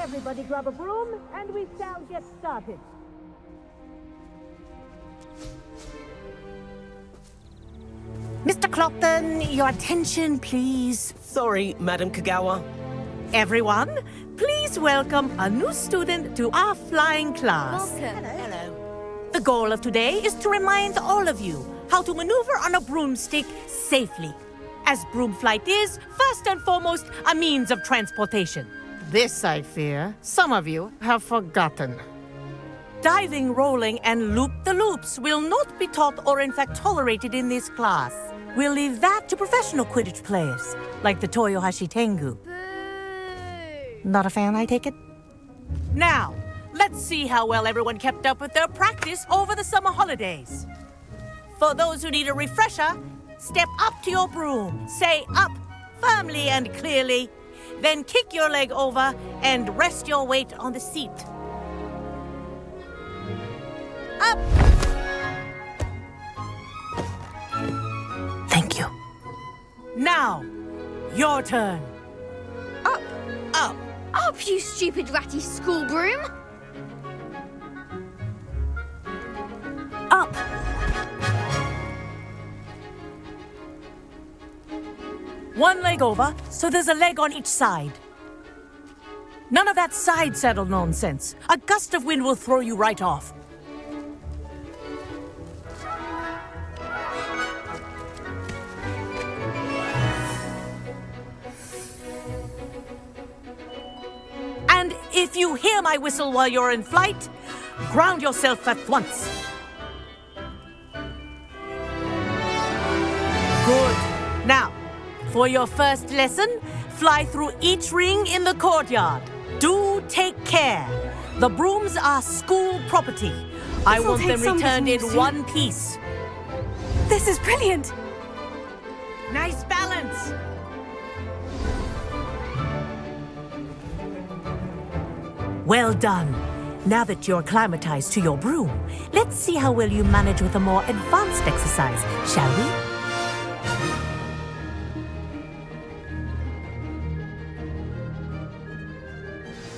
Everybody grab a broom, and we shall get started. Mr. Clopton, your attention, please. Sorry, Madam Kagawa. Everyone, please welcome a new student to our flying class. Welcome. Hello. The goal of today is to remind all of you how to maneuver on a broomstick safely, as broom flight is, first and foremost, a means of transportation. This, I fear, some of you have forgotten. Diving, rolling, and loop-the-loops will not be taught or in fact tolerated in this class. We'll leave that to professional Quidditch players, like the Toyohashi Tengu. Boo! Not a fan, I take it? Now, let's see how well everyone kept up with their practice over the summer holidays. For those who need a refresher, step up to your broom, say up firmly and clearly, then kick your leg over and rest your weight on the seat. Up! Thank you. Now, your turn. Up! Up. Up, you stupid ratty school broom! Up! One leg over, so there's a leg on each side. None of that side saddle nonsense. A gust of wind will throw you right off. And if you hear my whistle while you're in flight, ground yourself at once. Good. Now, for your first lesson, fly through each ring in the courtyard. Do take care. The brooms are school property. I This'll want take them some returned in getting used to. one piece. This is brilliant! Nice balance. Well done. Now that you're acclimatized to your broom, let's see how well you manage with a more advanced exercise, shall we?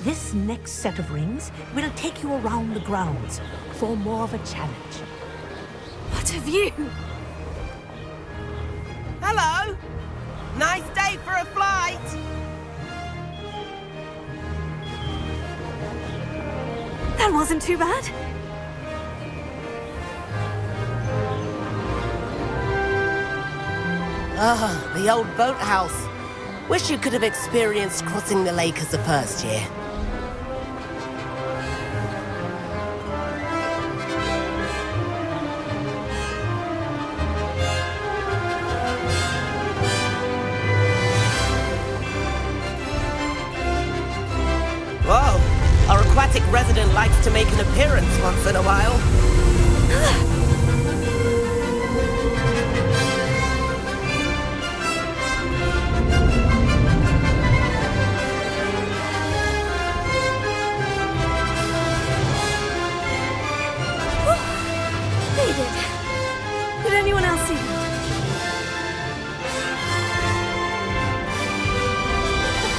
This next set of rings will take you around the grounds for more of a challenge. What a view! Hello. Nice day for a flight. That wasn't too bad. Ah, the old boathouse. Wish you could have experienced crossing the lake as a first year. Whoa, our aquatic resident likes to make an appearance once in a while. They did. Did anyone else see that?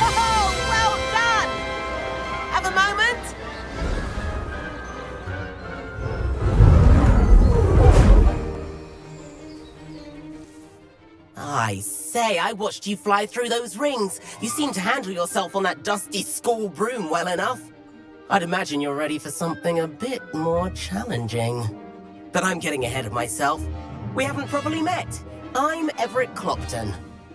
Oh, well done! Have a moment? I say, I watched you fly through those rings. You seem to handle yourself on that dusty school broom well enough. I'd imagine you're ready for something a bit more challenging. But I'm getting ahead of myself. We haven't properly met. I'm Everett Clopton.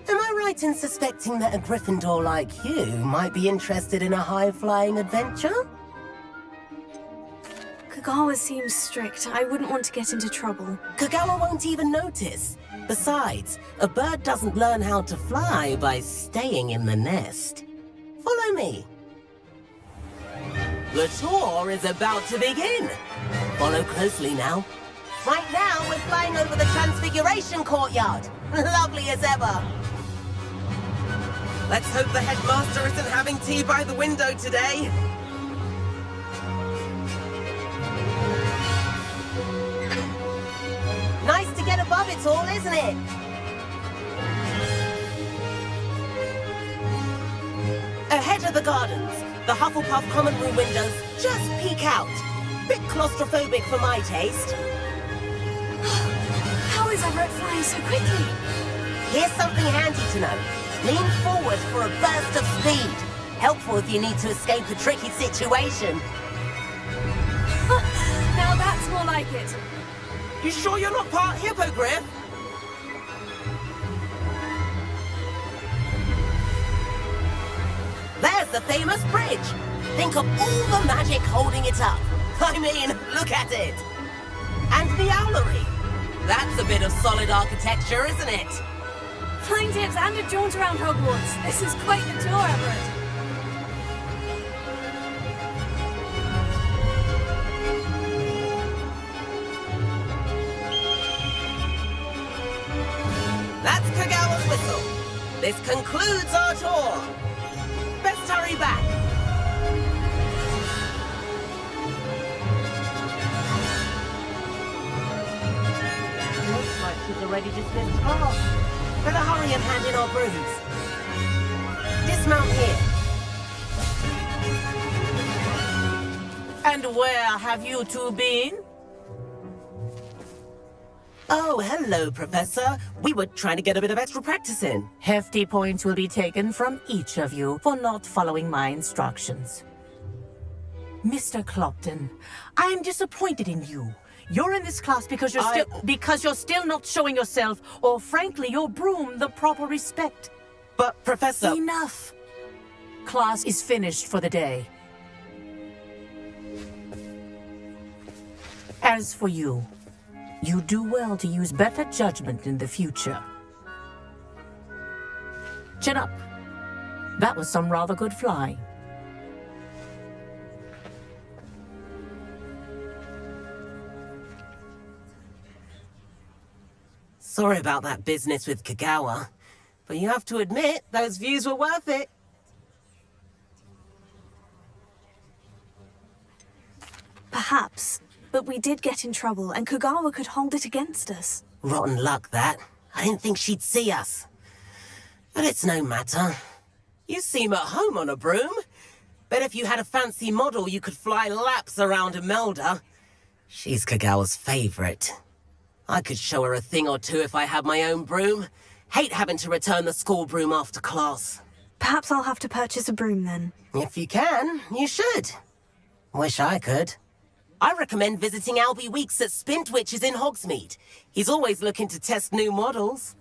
Am I right in suspecting that a Gryffindor like you might be interested in a high-flying adventure? Kagawa seems strict. I wouldn't want to get into trouble. Kagawa won't even notice. Besides, a bird doesn't learn how to fly by staying in the nest. Follow me. The tour is about to begin. Follow closely now. Right now, we're flying over the Transfiguration Courtyard. Lovely as ever. Let's hope the headmaster isn't having tea by the window today. Nice to get above it all, isn't it? Ahead of the gardens, The Hufflepuff common room windows just peek out. Bit claustrophobic for my taste. How is Everett flying so quickly? Here's something handy to know. Lean forward for a burst of speed. Helpful if you need to escape a tricky situation. Now that's more like it. You sure you're not part hippogriff? There's the famous bridge. Think of all the magic holding it up. I mean, look at it. And the owlery. That's a bit of solid architecture, isn't it? Flying tips and a jaunt around Hogwarts. This is quite the tour, Everett. That's Kagawa's whistle. This concludes our tour. Best hurry back. Looks like she's already dismissed class. Better hurry and hand in our brooms. Dismount here. And where have you two been? Oh, hello, Professor. We were trying to get a bit of extra practice in. Hefty points will be taken from each of you for not following my instructions. Mr. Clopton, I am disappointed in you. You're in this class because you're still not showing yourself, or frankly, your broom, the proper respect. But, Professor... Enough. Class is finished for the day. As for you, you do well to use better judgment in the future. Chin up. That was some rather good flying. Sorry about that business with Kagawa, but you have to admit, those views were worth it. Perhaps, but we did get in trouble and Kagawa could hold it against us. Rotten luck, that. I didn't think she'd see us. But it's no matter. You seem at home on a broom. Bet if you had a fancy model, you could fly laps around Imelda. She's Kagawa's favorite. I could show her a thing or two if I had my own broom. Hate having to return the school broom after class. Perhaps I'll have to purchase a broom then. If you can, you should. Wish I could. I recommend visiting Albie Weeks at Spintwitches in Hogsmeade. He's always looking to test new models.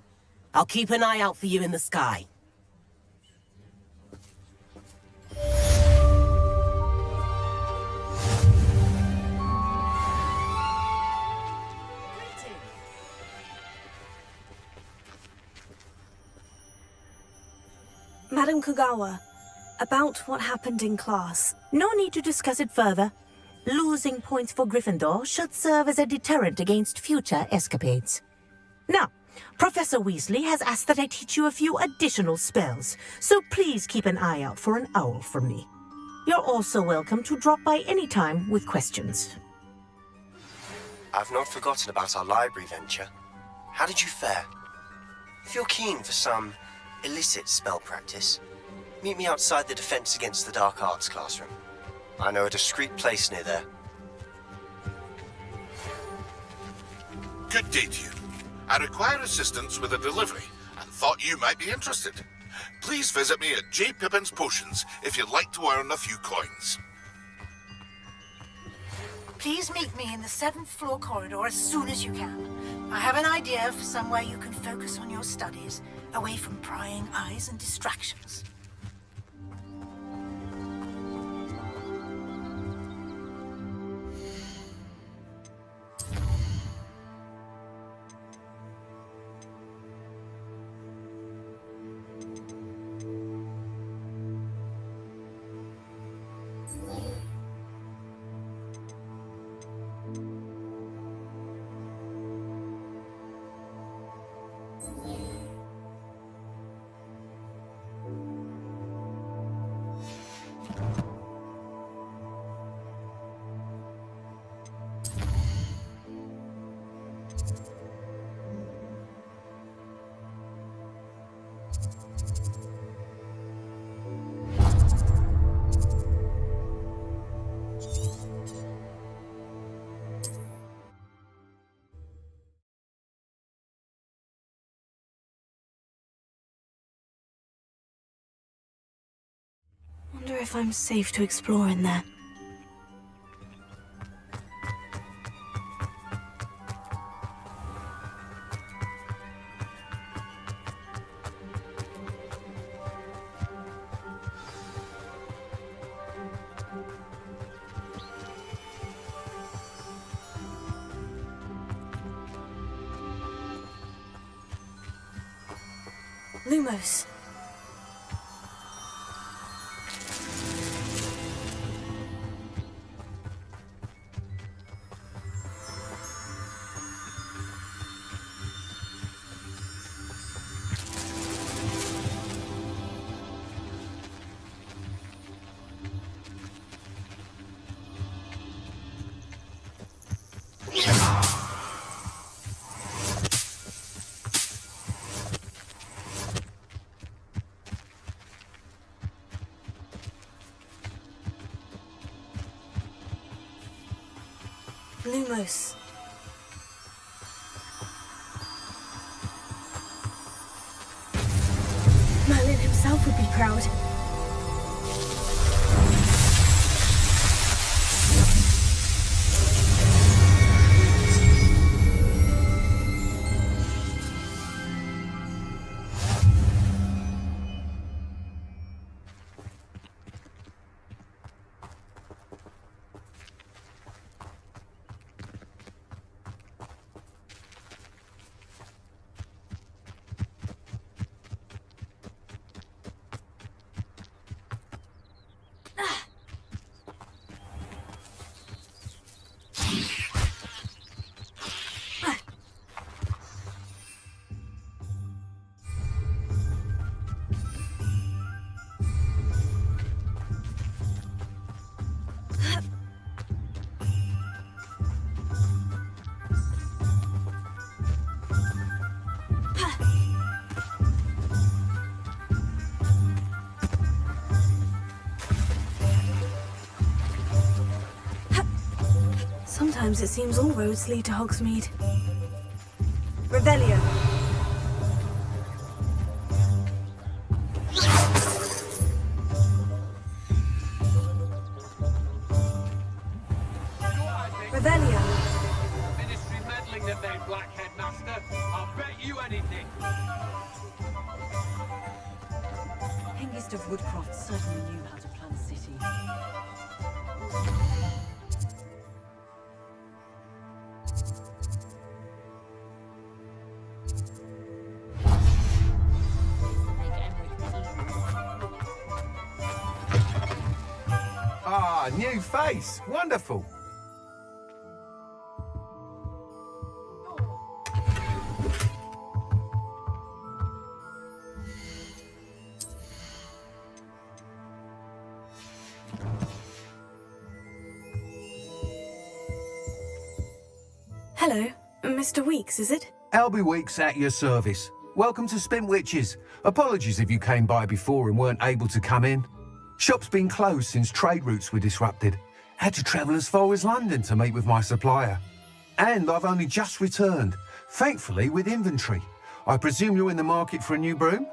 I'll keep an eye out for you in the sky. Madam Kagawa, about what happened in class. No need to discuss it further. Losing points for Gryffindor should serve as a deterrent against future escapades. Now, Professor Weasley has asked that I teach you a few additional spells, so please keep an eye out for an owl from me. You're also welcome to drop by any time with questions. I've not forgotten about our library venture. How did you fare? If you're keen for some illicit spell practice, meet me outside the Defense Against the Dark Arts classroom. I know a discreet place near there. Good day to you. I require assistance with a delivery and thought you might be interested. Please visit me at J. Pippin's Potions if you'd like to earn a few coins. Please meet me in the 7th floor corridor as soon as you can. I have an idea for somewhere you can focus on your studies, away from prying eyes and distractions. if I'm safe to explore in there. Lumos. Lumos. Merlin himself would be proud. Sometimes it seems all roads lead to Hogsmeade. Revelio. Revelio. Ministry meddling that they black headmaster. I'll bet you anything. Hengist of Woodcroft certainly knew how to plan a city. Ah, new face. Wonderful. Hello, Mr. Weeks, is it? Albie Weeks at your service. Welcome to Spintwitches. Apologies if you came by before and weren't able to come in. Shop's been closed since trade routes were disrupted. Had to travel as far as London to meet with my supplier. And I've only just returned, thankfully with inventory. I presume you're in the market for a new broom?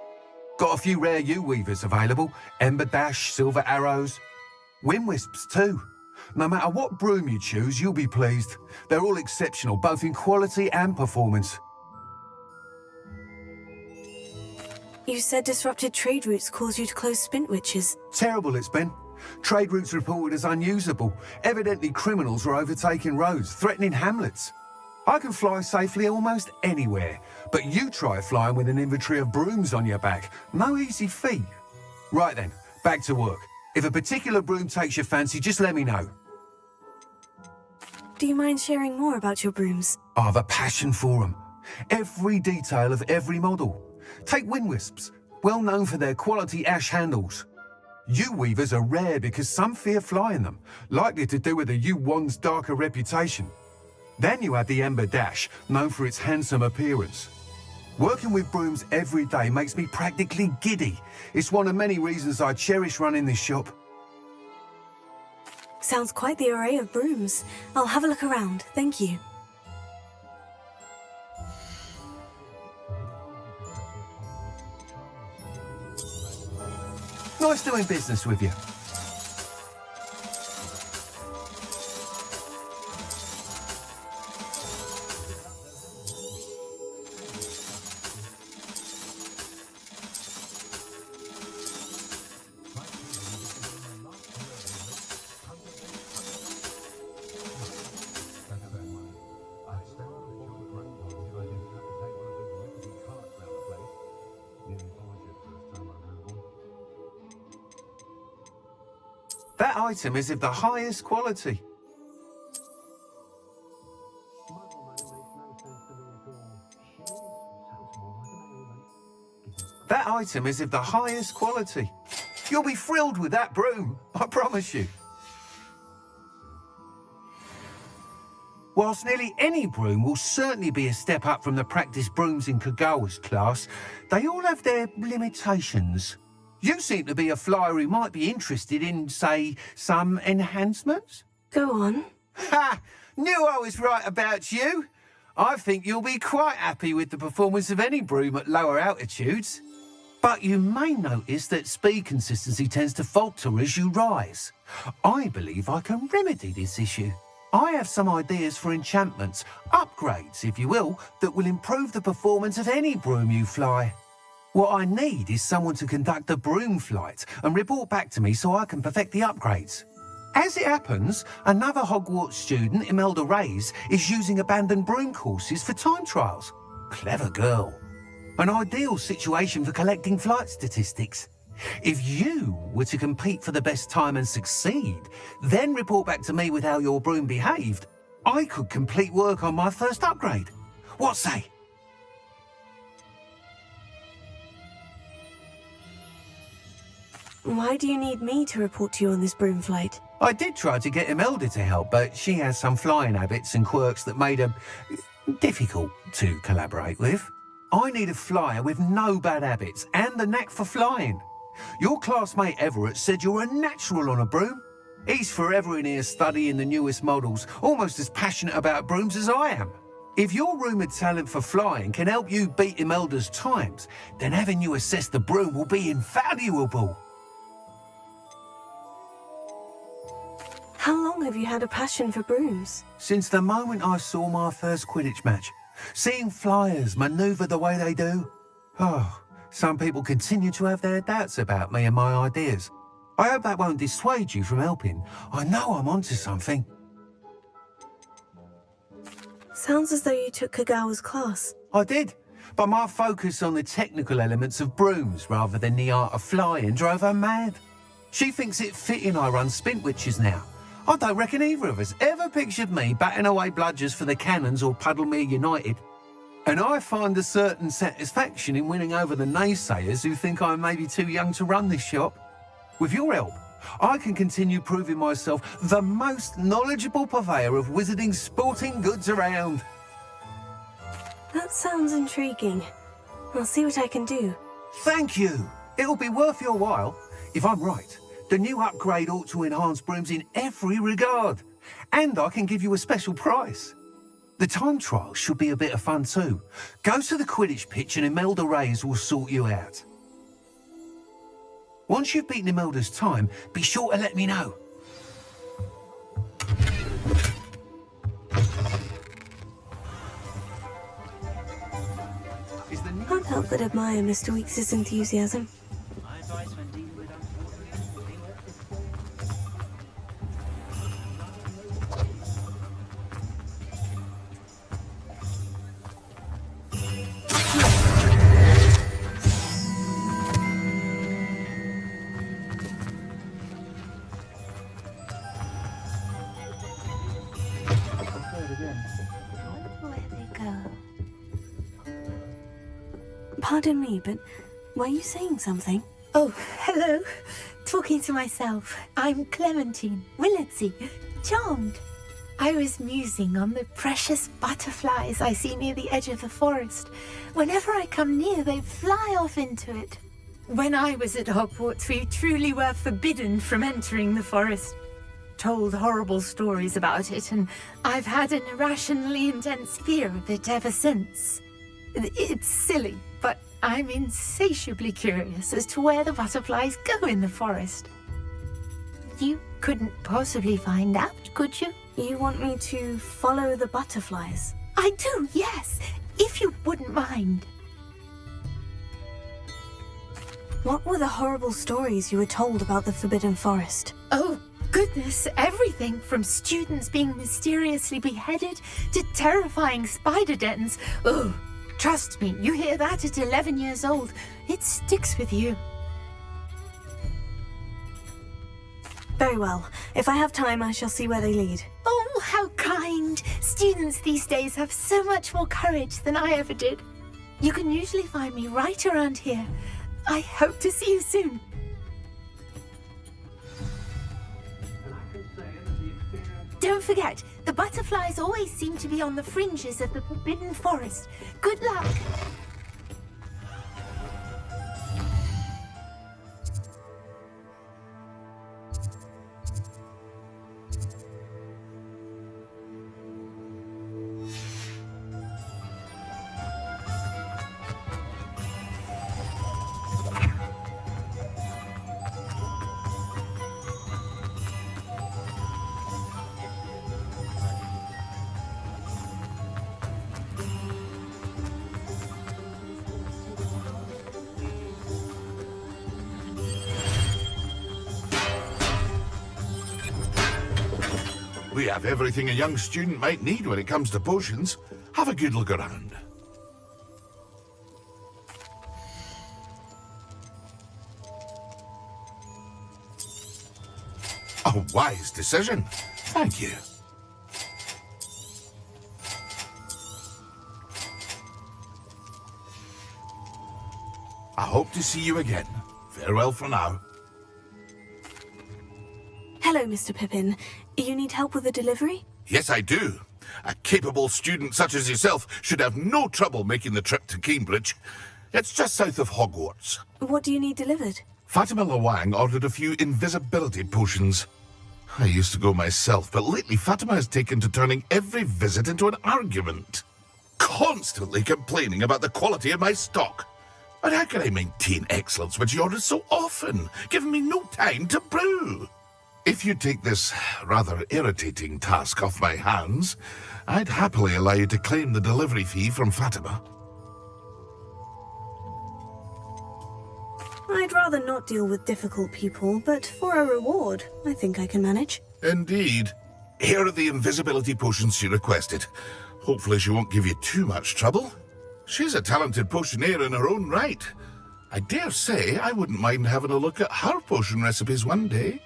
Got a few rare U-weavers available. Ember Dash, Silver Arrows. Wind Wisps too. No matter what broom you choose, you'll be pleased. They're all exceptional, both in quality and performance. You said disrupted trade routes caused you to close Spintwitches. Terrible it's been. Trade routes reported as unusable. Evidently criminals were overtaking roads, threatening hamlets. I can fly safely almost anywhere, but you try flying with an inventory of brooms on your back. No easy feat. Right then, back to work. If a particular broom takes your fancy, just let me know. Do you mind sharing more about your brooms? I have a passion for them. Every detail of every model. Take Wind Wisps, well known for their quality ash handles. U-weavers are rare because some fear flying them, likely to do with the U-wand's darker reputation. Then you have the Ember Dash, known for its handsome appearance. Working with brooms every day makes me practically giddy. It's one of many reasons I cherish running this shop. Sounds quite the array of brooms. I'll have a look around, thank you. Nice doing business with you. That item is of the highest quality. That item is of the highest quality. You'll be thrilled with that broom, I promise you. Whilst nearly any broom will certainly be a step up from the practice brooms in Kagawa's class, they all have their limitations. You seem to be a flyer who might be interested in, say, some enhancements? Go on. Ha! Knew I was right about you. I think you'll be quite happy with the performance of any broom at lower altitudes. But you may notice that speed consistency tends to falter as you rise. I believe I can remedy this issue. I have some ideas for enchantments, upgrades, if you will, that will improve the performance of any broom you fly. What I need is someone to conduct a broom flight and report back to me so I can perfect the upgrades. As it happens, another Hogwarts student, Imelda Reyes, is using abandoned broom courses for time trials. Clever girl. An ideal situation for collecting flight statistics. If you were to compete for the best time and succeed, then report back to me with how your broom behaved, I could complete work on my first upgrade. What say? Why do you need me to report to you on this broom flight? I did try to get Imelda to help, but she has some flying habits and quirks that made her difficult to collaborate with. I need a flyer with no bad habits and the knack for flying. Your classmate Everett said you're a natural on a broom. He's forever in here studying the newest models, almost as passionate about brooms as I am. If your rumoured talent for flying can help you beat Imelda's times, then having you assess the broom will be invaluable. How long have you had a passion for brooms? Since the moment I saw my first Quidditch match. Seeing flyers manoeuvre the way they do. Oh, some people continue to have their doubts about me and my ideas. I hope that won't dissuade you from helping. I know I'm onto something. Sounds as though you took Kagawa's class. I did, but my focus on the technical elements of brooms rather than the art of flying drove her mad. She thinks it fitting I run Spintwitches now. I don't reckon either of us ever pictured me batting away bludgers for the Cannons or Puddlemere United. And I find a certain satisfaction in winning over the naysayers who think I'm maybe too young to run this shop. With your help, I can continue proving myself the most knowledgeable purveyor of wizarding sporting goods around. That sounds intriguing. I'll see what I can do. Thank you. It'll be worth your while. If I'm right, the new upgrade ought to enhance brooms in every regard. And I can give you a special price. The time trial should be a bit of fun too. Go to the Quidditch pitch and Imelda Reyes will sort you out. Once you've beaten Imelda's time, be sure to let me know. Can't help but admire Mr. Weeks' enthusiasm. Pardon me, but were you saying something? Oh, hello. Talking to myself. I'm Clementine Willardsey. Charmed. I was musing on the precious butterflies I see near the edge of the forest. Whenever I come near, they fly off into it. When I was at Hogwarts, we truly were forbidden from entering the forest. Told horrible stories about it, and I've had an irrationally intense fear of it ever since. It's silly, but I'm insatiably curious as to where the butterflies go in the forest. You couldn't possibly find out, could you? You want me to follow the butterflies? I do, yes, if you wouldn't mind. What were the horrible stories you were told about the Forbidden Forest? Oh, goodness, everything from students being mysteriously beheaded to terrifying spider dens. Oh, trust me, you hear that at 11 years old, it sticks with you. Very well. If I have time, I shall see where they lead. Oh, how kind! Students these days have so much more courage than I ever did. You can usually find me right around here. I hope to see you soon. Don't forget, the butterflies always seem to be on the fringes of the Forbidden Forest. Good luck! We have everything a young student might need when it comes to potions. Have a good look around. A wise decision. Thank you. I hope to see you again. Farewell for now. Hello, Mr. Pippin. You need help with a delivery? Yes, I do. A capable student such as yourself should have no trouble making the trip to Cambridge. It's just south of Hogwarts. What do you need delivered? Fatima Lawang ordered a few invisibility potions. I used to go myself, but lately Fatima has taken to turning every visit into an argument. Constantly complaining about the quality of my stock. But how can I maintain excellence when she orders so often, giving me no time to brew? If you take this rather irritating task off my hands, I'd happily allow you to claim the delivery fee from Fatima. I'd rather not deal with difficult people, but for a reward, I think I can manage. Indeed. Here are the invisibility potions she requested. Hopefully she won't give you too much trouble. She's a talented potioneer in her own right. I dare say I wouldn't mind having a look at her potion recipes one day.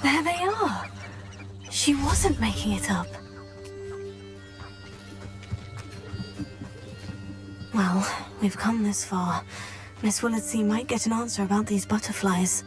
There they are. She wasn't making it up. Well, we've come this far. Miss Willardsey might get an answer about these butterflies.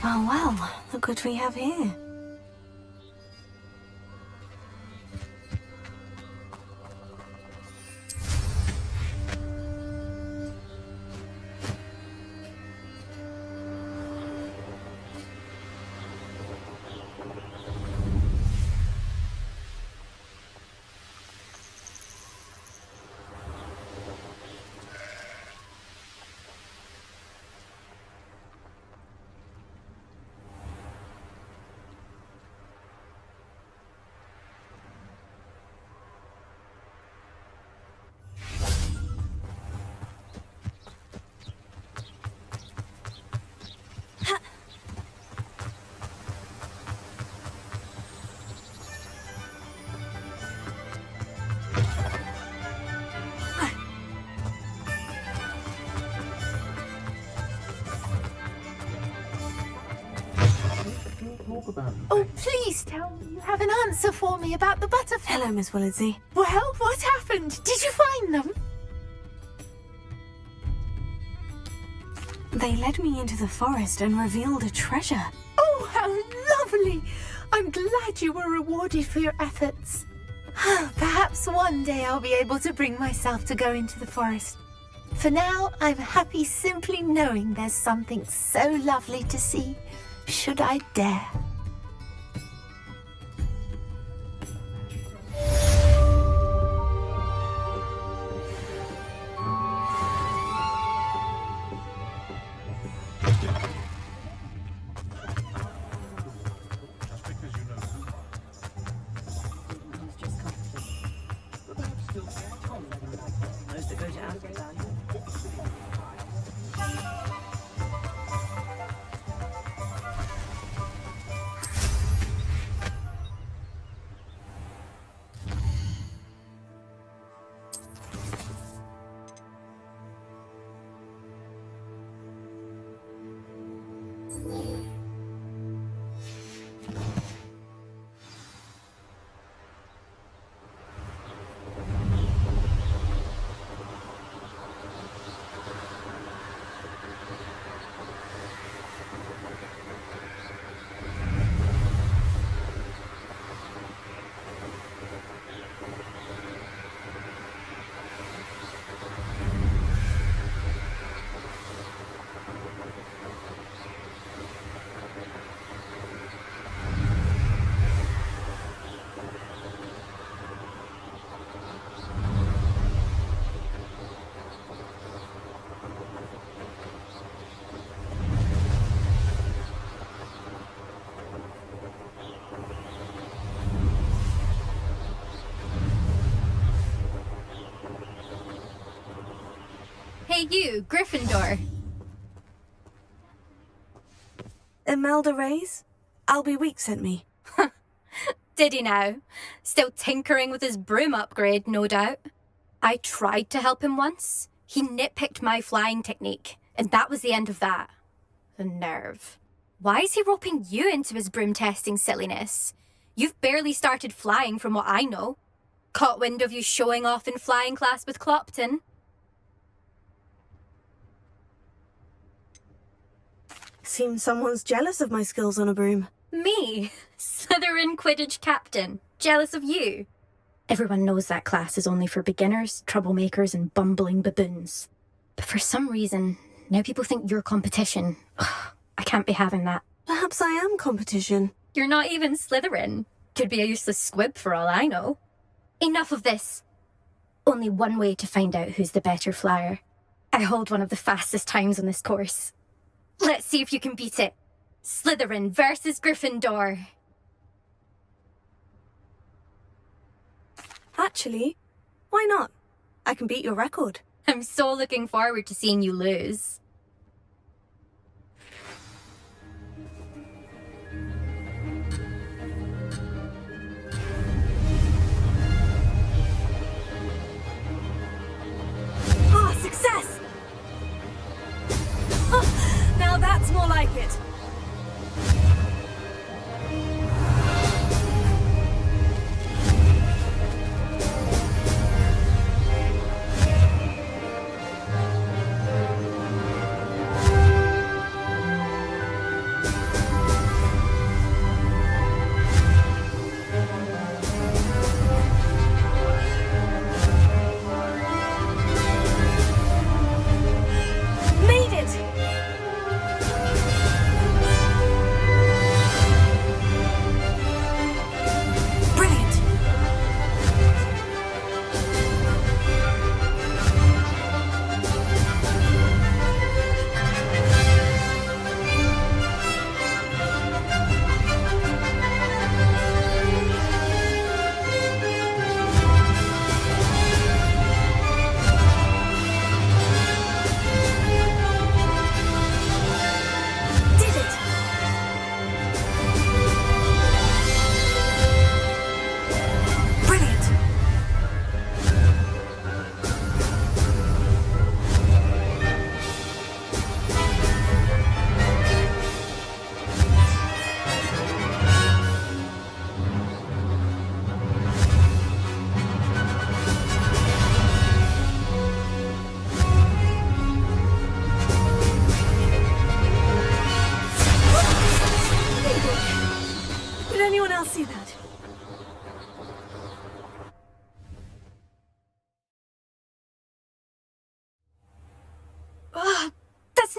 Well, look what we have here. about. Oh, please tell me you have an answer for me about the butterfly. Hello, Miss Willitsey. Well, what happened? Did you find them? They led me into the forest and revealed a treasure. Oh, how lovely! I'm glad you were rewarded for your efforts. Perhaps one day I'll be able to bring myself to go into the forest. For now, I'm happy simply knowing there's something so lovely to see, should I dare. Hey you, Gryffindor. Imelda Reyes? Albie Week sent me. Did he now? Still tinkering with his broom upgrade, no doubt. I tried to help him once. He nitpicked my flying technique, and that was the end of that. The nerve. Why is he roping you into his broom testing silliness? You've barely started flying from what I know. Caught wind of you showing off in flying class with Clopton. Seems someone's jealous of my skills on a broom. Me? Slytherin Quidditch captain. Jealous of you? Everyone knows that class is only for beginners, troublemakers, and bumbling baboons. But for some reason, now people think you're competition. I can't be having that. Perhaps I am competition. You're not even Slytherin. Could be a useless squib for all I know. Enough of this. Only one way to find out who's the better flyer. I hold one of the fastest times on this course. Let's see if you can beat it. Slytherin versus Gryffindor. Actually, why not? I can beat your record. I'm so looking forward to seeing you lose. Ah, success! Oh, now that's more like it.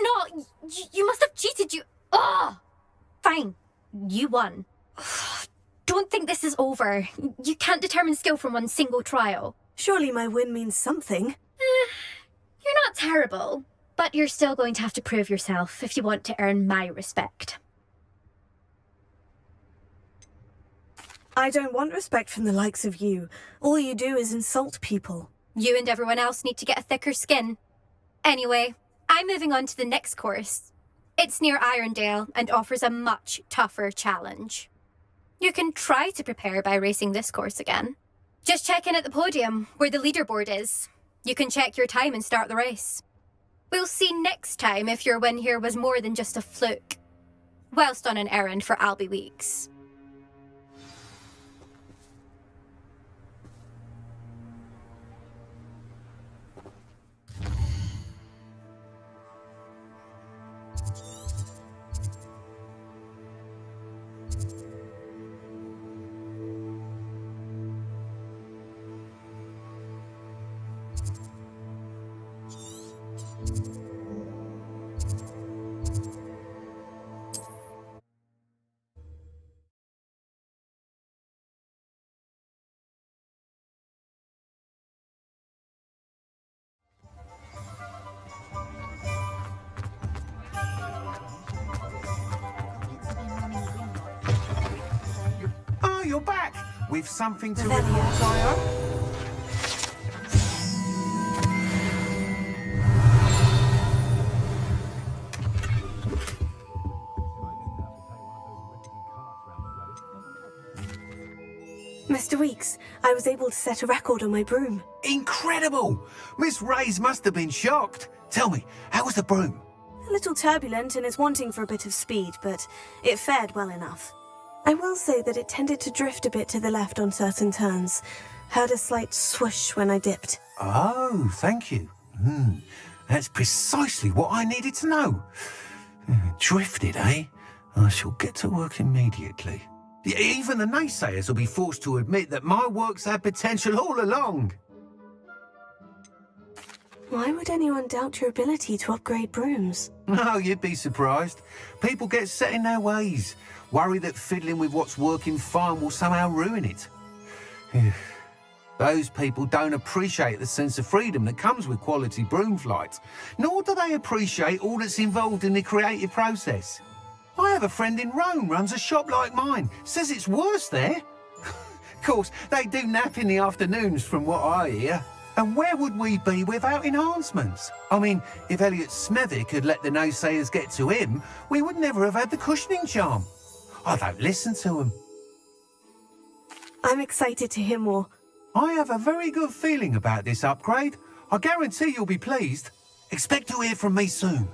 not. You must have cheated. Oh! Fine. You won. Don't think this is over. You can't determine skill from one single trial. Surely my win means something. You're not terrible, but you're still going to have to prove yourself if you want to earn my respect. I don't want respect from the likes of you. All you do is insult people. You and everyone else need to get a thicker skin. Anyway, I'm moving on to the next course. It's near Irondale and offers a much tougher challenge. You can try to prepare by racing this course again. Just check in at the podium, where the leaderboard is. You can check your time and start the race. We'll see next time if your win here was more than just a fluke. Whilst on an errand for Albie Weeks. Oh, you're back! With something to report, I hope? Mr. Weeks, I was able to set a record on my broom. Incredible! Miss Reyes must have been shocked. Tell me, how was the broom? A little turbulent and is wanting for a bit of speed, but it fared well enough. I will say that it tended to drift a bit to the left on certain turns. Heard a slight swoosh when I dipped. Oh, thank you. That's precisely what I needed to know. Drifted, eh? I shall get to work immediately. Even the naysayers will be forced to admit that my work's had potential all along. Why would anyone doubt your ability to upgrade brooms? Oh, you'd be surprised. People get set in their ways, worry that fiddling with what's working fine will somehow ruin it. Those people don't appreciate the sense of freedom that comes with quality broom flight, nor do they appreciate all that's involved in the creative process. I have a friend in Rome runs a shop like mine, says it's worse there. Of course, they do nap in the afternoons from what I hear. And where would we be without enhancements? I mean, if Elliot Smethwick had let the naysayers get to him, we would never have had the cushioning charm. I don't listen to them. I'm excited to hear more. I have a very good feeling about this upgrade. I guarantee you'll be pleased. Expect to hear from me soon.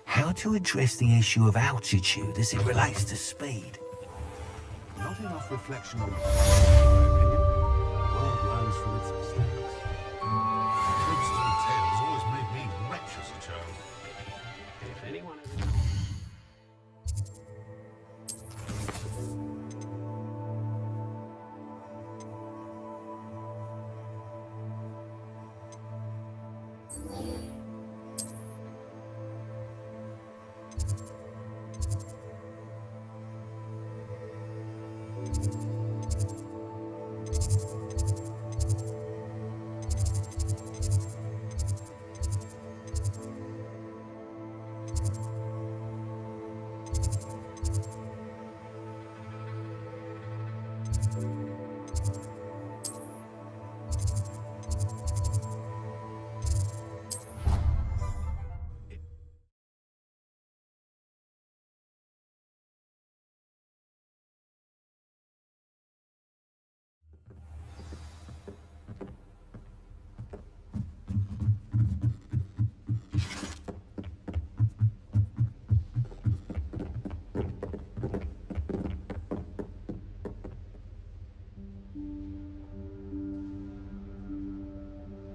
How to address the issue of altitude as it relates to speed? Not enough reflection on... world learns from its mistakes. Kingston tales always made me rich as a child. If anyone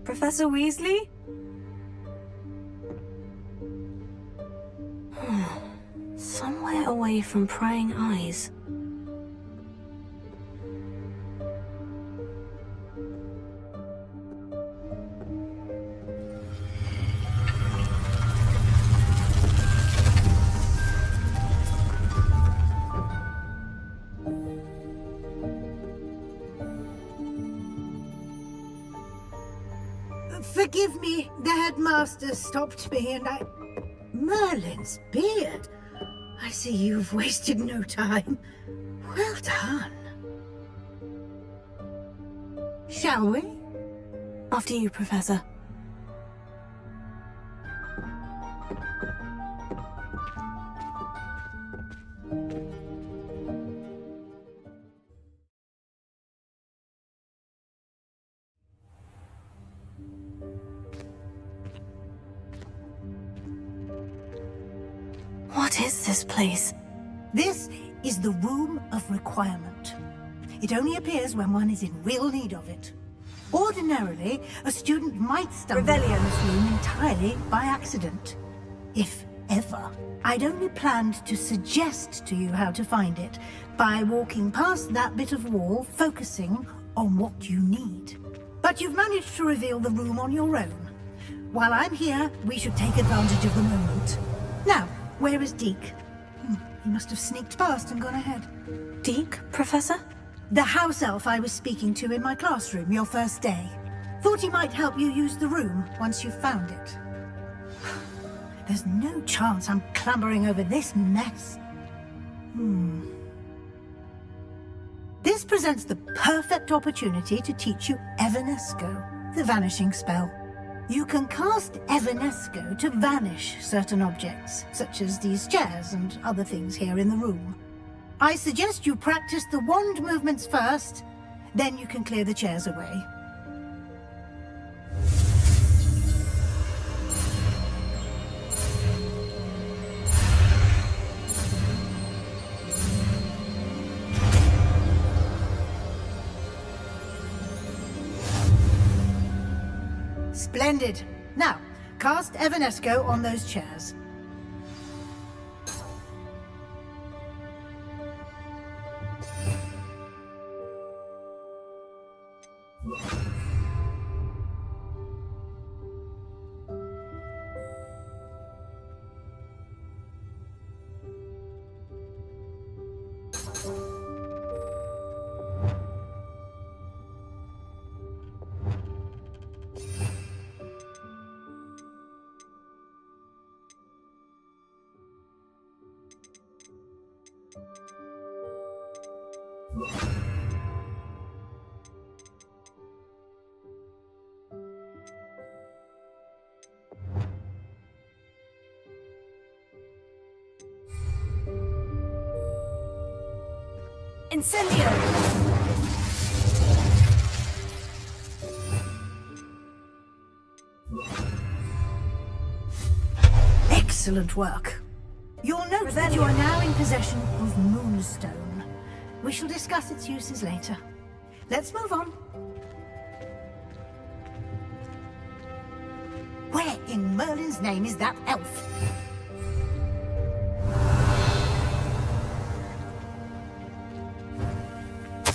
Professor Weasley? Somewhere away from prying eyes. Forgive me, the headmaster stopped me and I... Merlin's beard. I see you've wasted no time. Well done. Shall we? After you, Professor. What is this place? This is the Room of Requirement. It only appears when one is in real need of it. Ordinarily, a student might stumble upon this room entirely by accident. If ever. I'd only planned to suggest to you how to find it by walking past that bit of wall, focusing on what you need. But you've managed to reveal the room on your own. While I'm here, we should take advantage of the moment. Now, where is Deke? He must have sneaked past and gone ahead. Deke, Professor? The house elf I was speaking to in my classroom your first day. Thought he might help you use the room once you've found it. There's no chance I'm clambering over this mess. This presents the perfect opportunity to teach you Evanesco, the vanishing spell. You can cast Evanesco to vanish certain objects, such as these chairs and other things here in the room. I suggest you practice the wand movements first, then you can clear the chairs away. Splendid. Now, cast Evanesco on those chairs. Incendio! Excellent work. You'll note that you are now in possession of Moonstone. We shall discuss its uses later. Let's move on. Where in Merlin's name is that elf?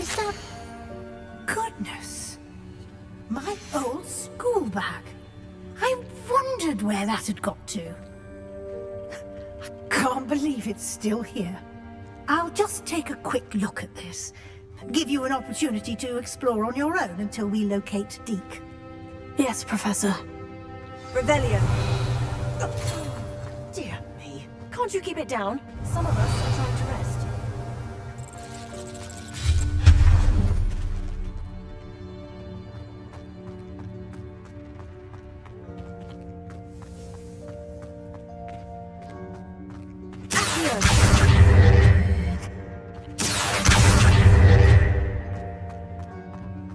Is that... Goodness. My old school bag. I wondered where that had got to. Can't believe it's still here. I'll just take a quick look at this. Give you an opportunity to explore on your own until we locate Deke. Yes, Professor. Revelio. Dear me. Can't you keep it down? Some of us are trying to rest.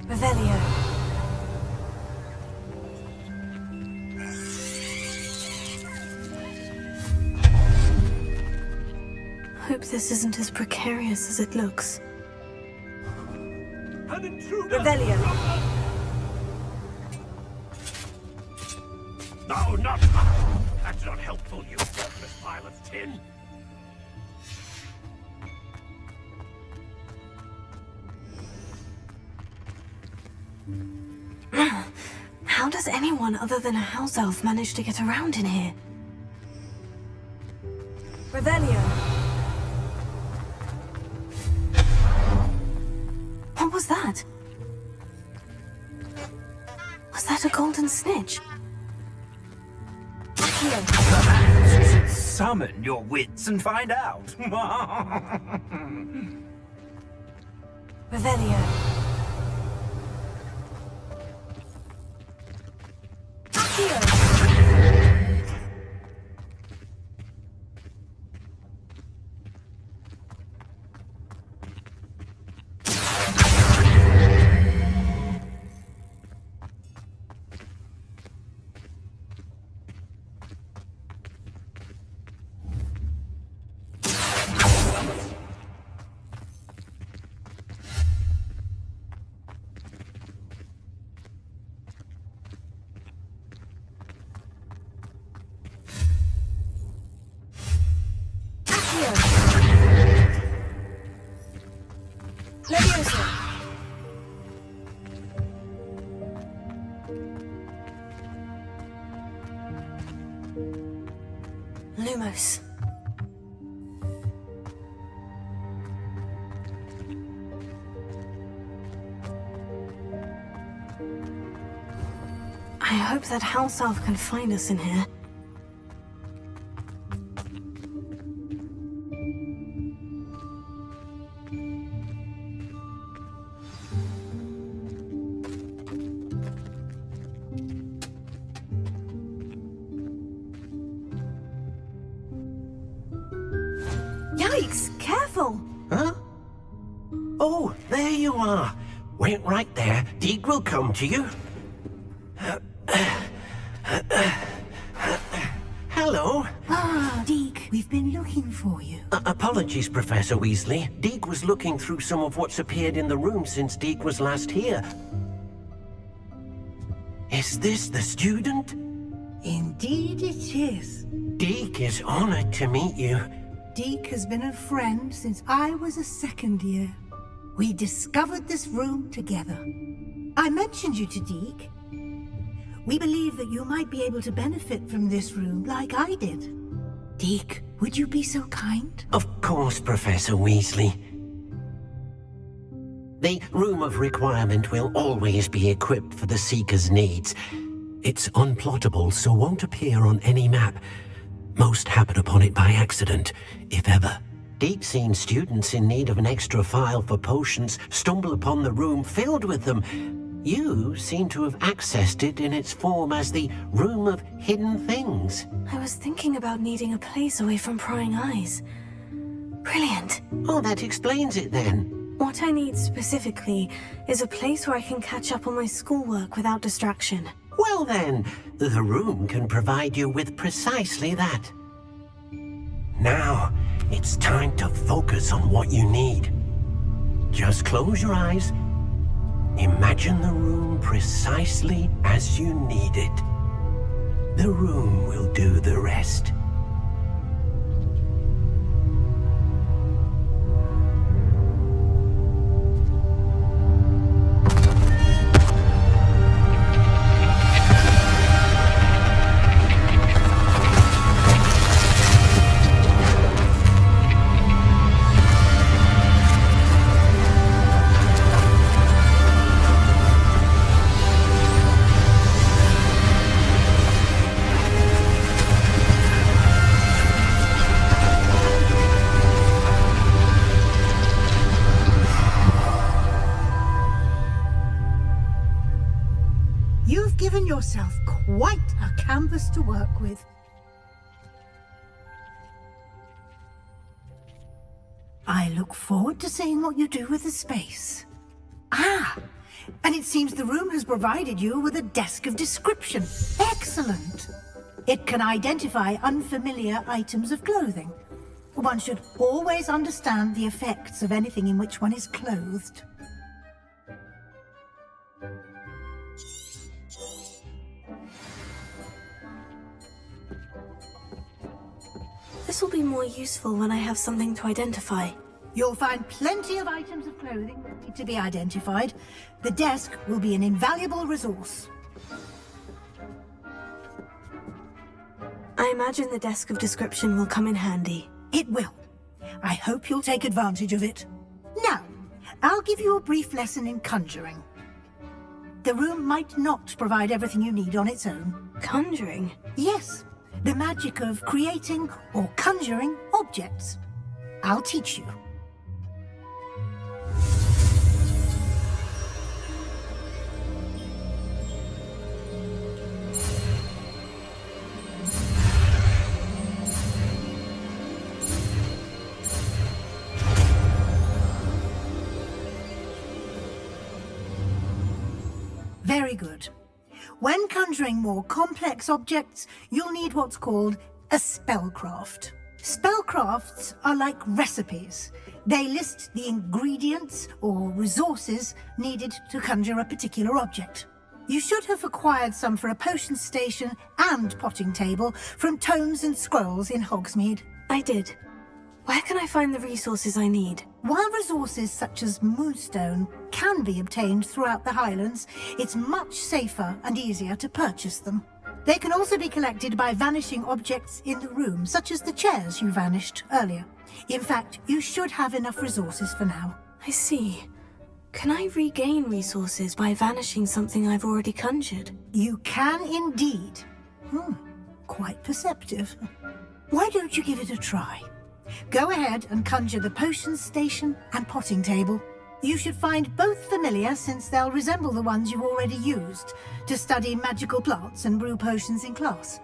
Revelio. Hope this isn't as precarious as it looks. An intruder! Revelio. No, not... That's not helpful, you worthless pile of tin. How does anyone other than a house elf manage to get around in here? Revelio. What was that? Was that a golden snitch. Perhaps you should summon your wits and find out. Revelio. Lumos. I hope that house elf can find us in here. Yikes! Careful! Huh? Oh, there you are. Wait right there. Deek will come to you. Hello. Ah, Deek, we've been looking for you. Apologies, Professor Weasley. Deek was looking through some of what's appeared in the room since Deek was last here. Is this the student? Indeed it is. Deek is honored to meet you. Deek has been a friend since I was a second year. We discovered this room together. I mentioned you to Deek. We believe that you might be able to benefit from this room like I did. Deek, would you be so kind? Of course, Professor Weasley. The Room of Requirement will always be equipped for the Seeker's needs. It's unplottable, so won't appear on any map. Most happen upon it by accident, if ever. Deep-seen students in need of an extra file for potions stumble upon the room filled with them. You seem to have accessed it in its form as the Room of Hidden Things. I was thinking about needing a place away from prying eyes. Brilliant. Oh, that explains it then. What I need specifically is a place where I can catch up on my schoolwork without distraction. Well then, the room can provide you with precisely that. Now, it's time to focus on what you need. Just close your eyes. Imagine the room precisely as you need it. The room will do the rest. You've given yourself quite a canvas to work with. I look forward to seeing what you do with the space. Ah, and it seems the room has provided you with a desk of description. Excellent. It can identify unfamiliar items of clothing. One should always understand the effects of anything in which one is clothed. This will be more useful when I have something to identify. You'll find plenty of items of clothing that need to be identified. The desk will be an invaluable resource. I imagine the desk of description will come in handy. It will. I hope you'll take advantage of it. Now, I'll give you a brief lesson in conjuring. the room might not provide everything you need on its own. Conjuring? Yes, the magic of creating or conjuring objects. I'll teach you. Very good. When conjuring more complex objects, you'll need what's called a spellcraft. Spellcrafts are like recipes. They list the ingredients or resources needed to conjure a particular object. You should have acquired some for a potion station and potting table from tomes and scrolls in Hogsmeade. I did. Where can I find the resources I need? While resources such as moonstone can be obtained throughout the Highlands, it's much safer and easier to purchase them. They can also be collected by vanishing objects in the room, such as the chairs you vanished earlier. In fact, you should have enough resources for now. I see. Can I regain resources by vanishing something I've already conjured? You can indeed. Quite perceptive. Why don't you give it a try? Go ahead and conjure the potion station and potting table. You should find both familiar, since they'll resemble the ones you've already used to study magical plants and brew potions in class.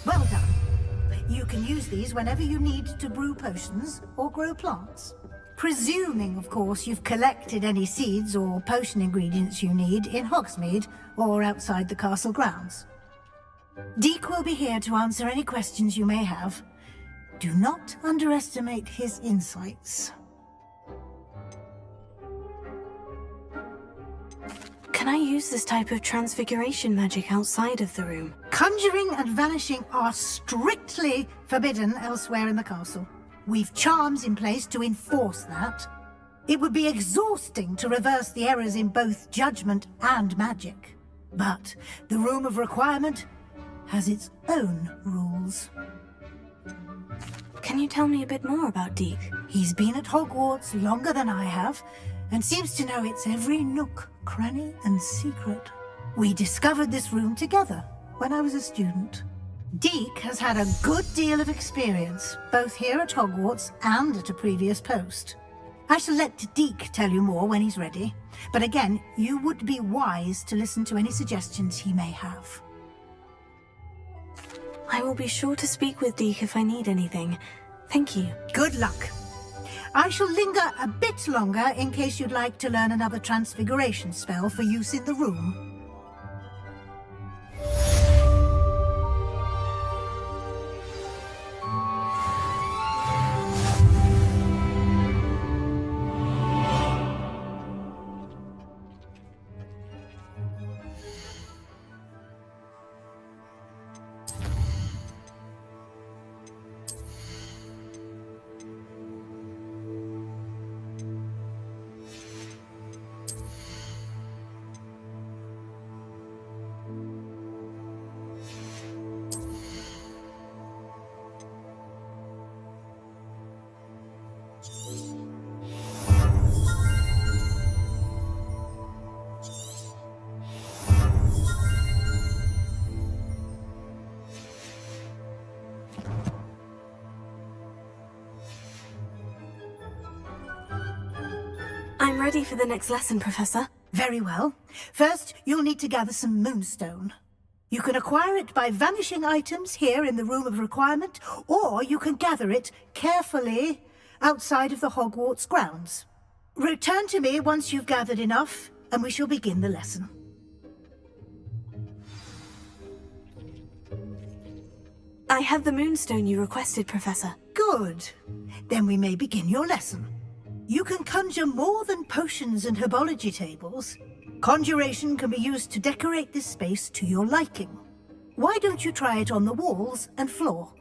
Well done. You can use these whenever you need to brew potions or grow plants. Presuming, of course, you've collected any seeds or potion ingredients you need in Hogsmeade or outside the castle grounds. Deek will be here to answer any questions you may have. Do not underestimate his insights. Can I use this type of transfiguration magic outside of the room? Conjuring and vanishing are strictly forbidden elsewhere in the castle. We've charms in place to enforce that. It would be exhausting to reverse the errors in both judgment and magic. But the Room of Requirement has its own rules. Can you tell me a bit more about Deek? He's been at Hogwarts longer than I have, and seems to know its every nook, cranny, and secret. We discovered this room together when I was a student. Deek has had a good deal of experience, both here at Hogwarts and at a previous post. I shall let Deke tell you more when he's ready. But again, you would be wise to listen to any suggestions he may have. I will be sure to speak with Deke if I need anything. Thank you. Good luck. I shall linger a bit longer in case you'd like to learn another transfiguration spell for use in the room. I'm ready for the next lesson, Professor. Very well. First, you'll need to gather some moonstone. You can acquire it by vanishing items here in the Room of Requirement, or you can gather it carefully outside of the Hogwarts grounds. Return to me once you've gathered enough, and we shall begin the lesson. I have the moonstone you requested, Professor. Good. Then we may begin your lesson. You can conjure more than potions and herbology tables. Conjuration can be used to decorate this space to your liking. Why don't you try it on the walls and floor?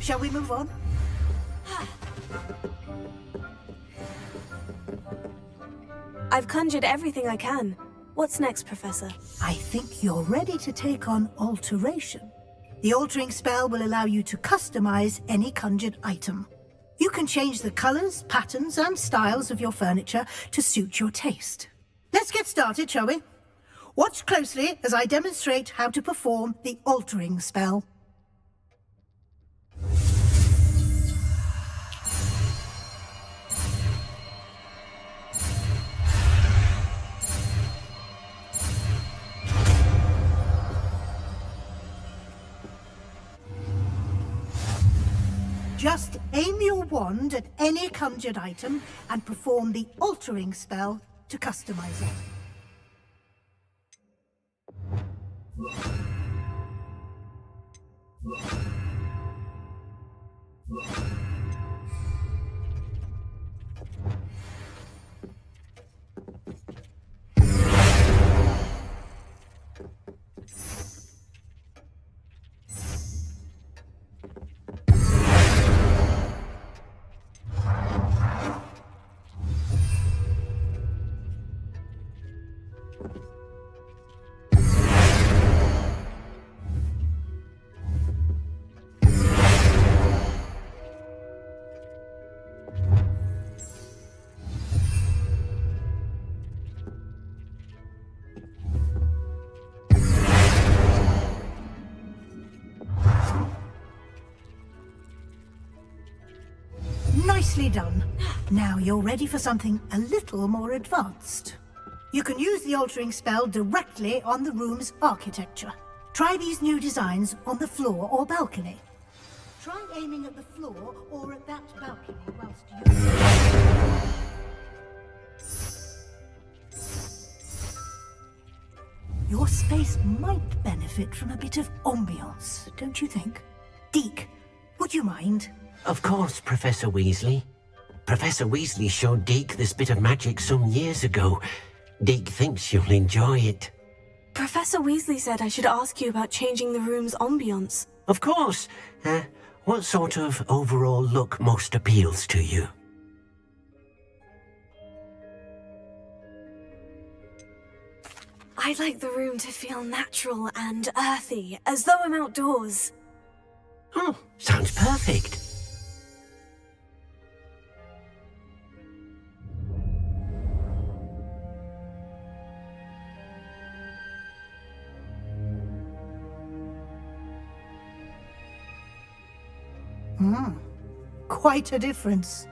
Shall we move on? I've conjured everything I can. What's next, Professor? I think you're ready to take on alteration. The altering spell will allow you to customize any conjured item. You can change the colors, patterns, and styles of your furniture to suit your taste. Let's get started, shall we? Watch closely as I demonstrate how to perform the altering spell. Just aim your wand at any conjured item and perform the altering spell to customize it. Nicely done. Now you're ready for something a little more advanced. You can use the altering spell directly on the room's architecture. Try these new designs on the floor or balcony. Try aiming at the floor or at that balcony whilst you... Your space might benefit from a bit of ambiance, don't you think? Deke, would you mind? Of course, Professor Weasley. Professor Weasley showed Deke this bit of magic some years ago. Deke thinks you'll enjoy it. Professor Weasley said I should ask you about changing the room's ambience. Of course. What sort of overall look most appeals to you? I'd like the room to feel natural and earthy, as though I'm outdoors. Oh, sounds perfect. Quite a difference.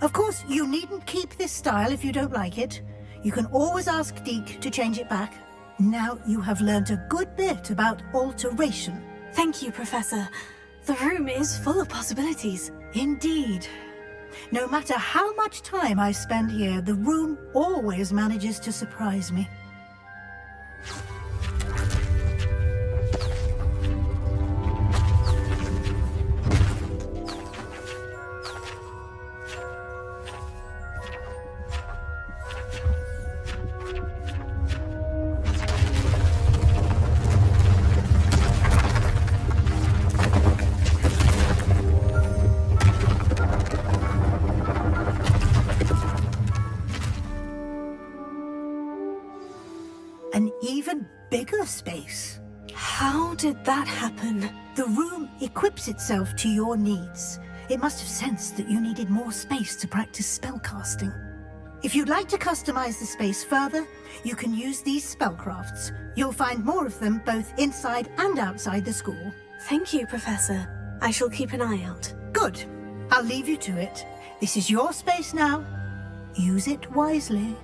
Of course, you needn't keep this style if you don't like it. You can always ask Deke to change it back. Now you have learnt a good bit about alteration. Thank you, Professor. The room is full of possibilities. Indeed. No matter how much time I spend here, the room always manages to surprise me. Bigger space. How did that happen? The room equips itself to your needs. It must have sensed that you needed more space to practice spellcasting. If you'd like to customize the space further, you can use these spellcrafts. You'll find more of them both inside and outside the school. Thank you, Professor. I shall keep an eye out. Good. I'll leave you to it. This is your space now. Use it wisely.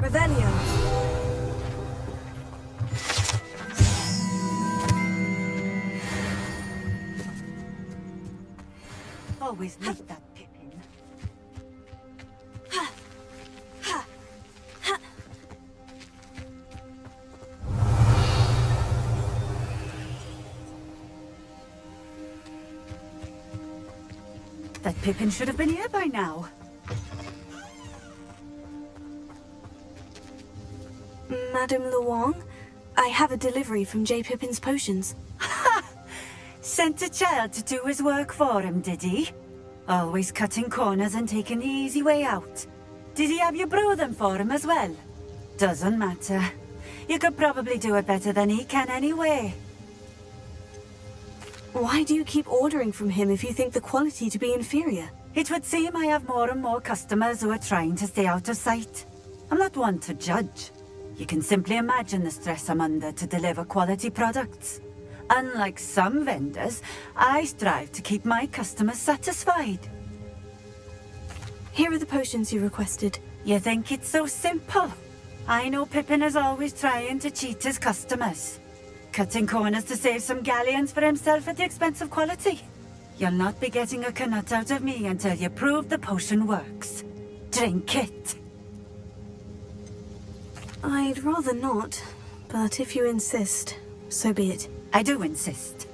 Revelio. Always need that Pippin. That Pippin should have been here by now. Madame Luong, I have a delivery from J. Pippin's Potions. Sent a child to do his work for him, did he? Always cutting corners and taking the easy way out. Did he have you brew them for him as well? Doesn't matter. You could probably do it better than he can anyway. Why do you keep ordering from him if you think the quality to be inferior? It would seem I have more and more customers who are trying to stay out of sight. I'm not one to judge. You can simply imagine the stress I'm under to deliver quality products. Unlike some vendors, I strive to keep my customers satisfied. Here are the potions you requested. You think it's so simple? I know Pippin is always trying to cheat his customers. Cutting corners to save some galleons for himself at the expense of quality. You'll not be getting a canut out of me until you prove the potion works. Drink it. I'd rather not, but if you insist, so be it. I do insist.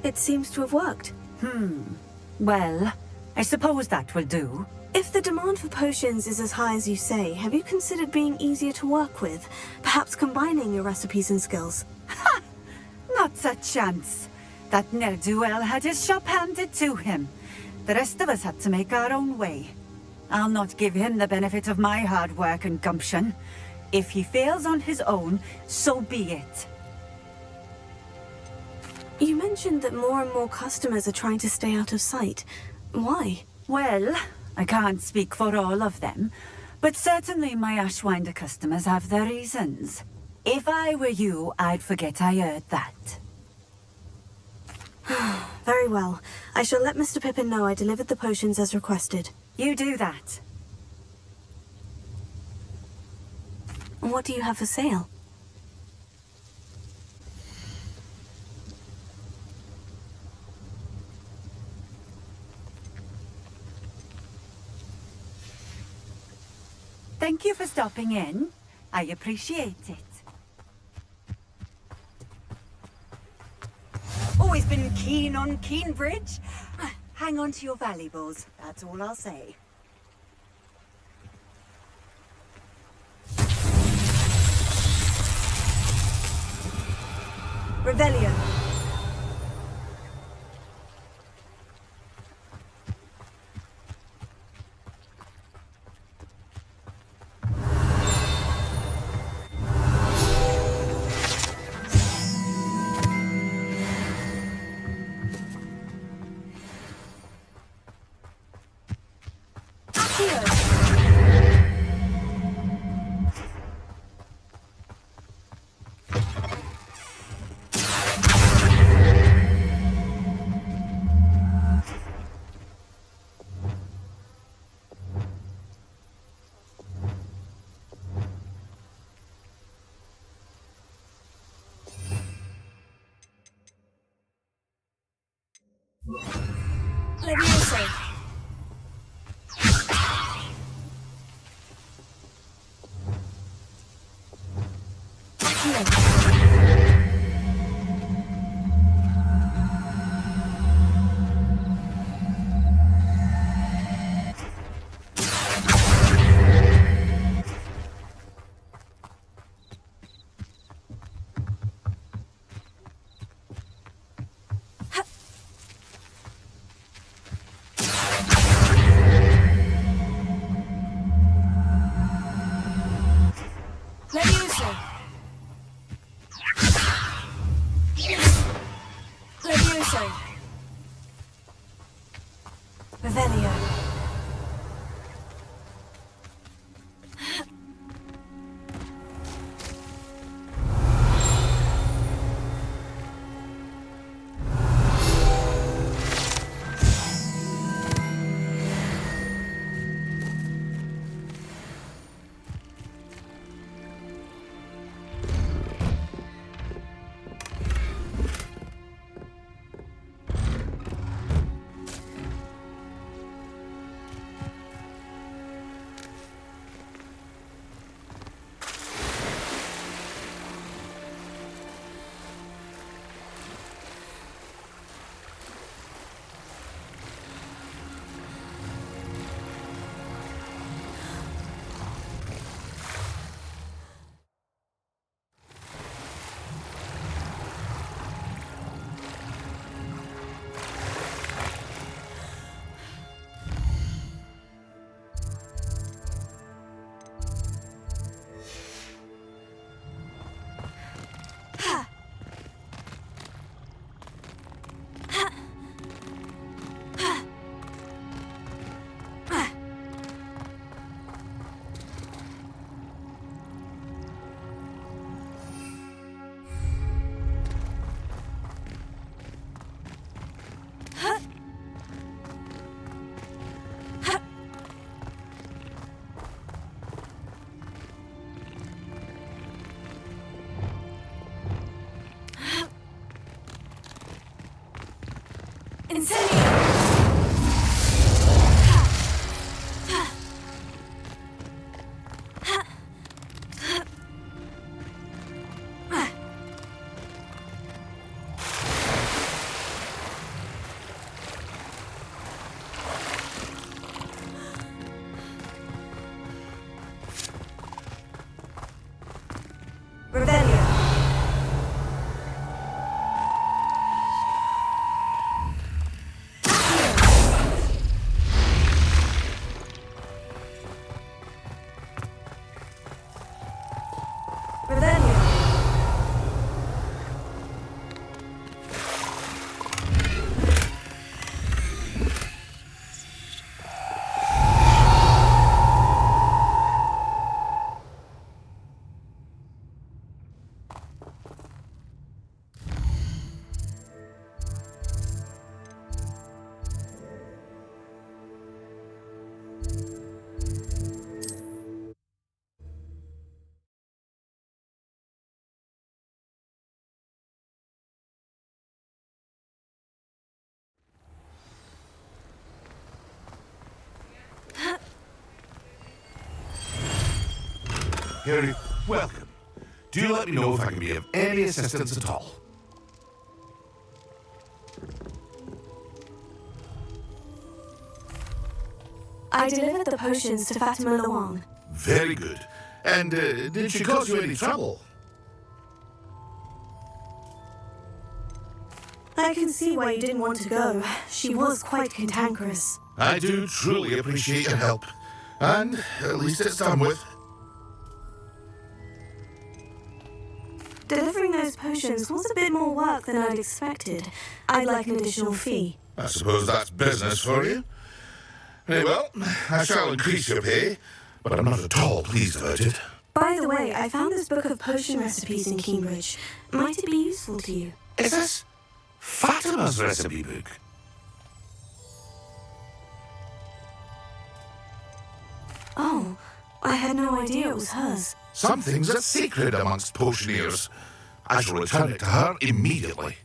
It seems to have worked. Well, I suppose that will do. If the demand for potions is as high as you say, have you considered being easier to work with? Perhaps combining your recipes and skills? Ha! Not a chance. That ne'er-do-well had his shop handed to him. The rest of us had to make our own way. I'll not give him the benefit of my hard work and gumption. If he fails on his own, so be it. You mentioned that more and more customers are trying to stay out of sight. Why? Well, I can't speak for all of them, but certainly my Ashwinder customers have their reasons. If I were you, I'd forget I heard that. Very well. I shall let Mr. Pippin know I delivered the potions as requested. You do that. What do you have for sale? Thank you for stopping in. I appreciate it. Always been keen on Keenbridge. Hang on to your valuables, that's all I'll say. Rebellion. Levioso. Revelio. Harry, welcome. Do let me know if I can be of any assistance at all. I delivered the potions to Fatima Luang. Very good. And did she cause you any trouble? I can see why you didn't want to go. She was quite cantankerous. I do truly appreciate your help. And at least it's done with. Delivering those potions was a bit more work than I'd expected. I'd like an additional fee. I suppose that's business for you. Very well, I shall increase your pay, but I'm not at all pleased about it. By the way, I found this book of potion recipes in Cambridge. Might it be useful to you? Is this Fatima's recipe book? Oh, I had no idea it was hers. Some things are secret amongst potioneers. I shall return it to her immediately.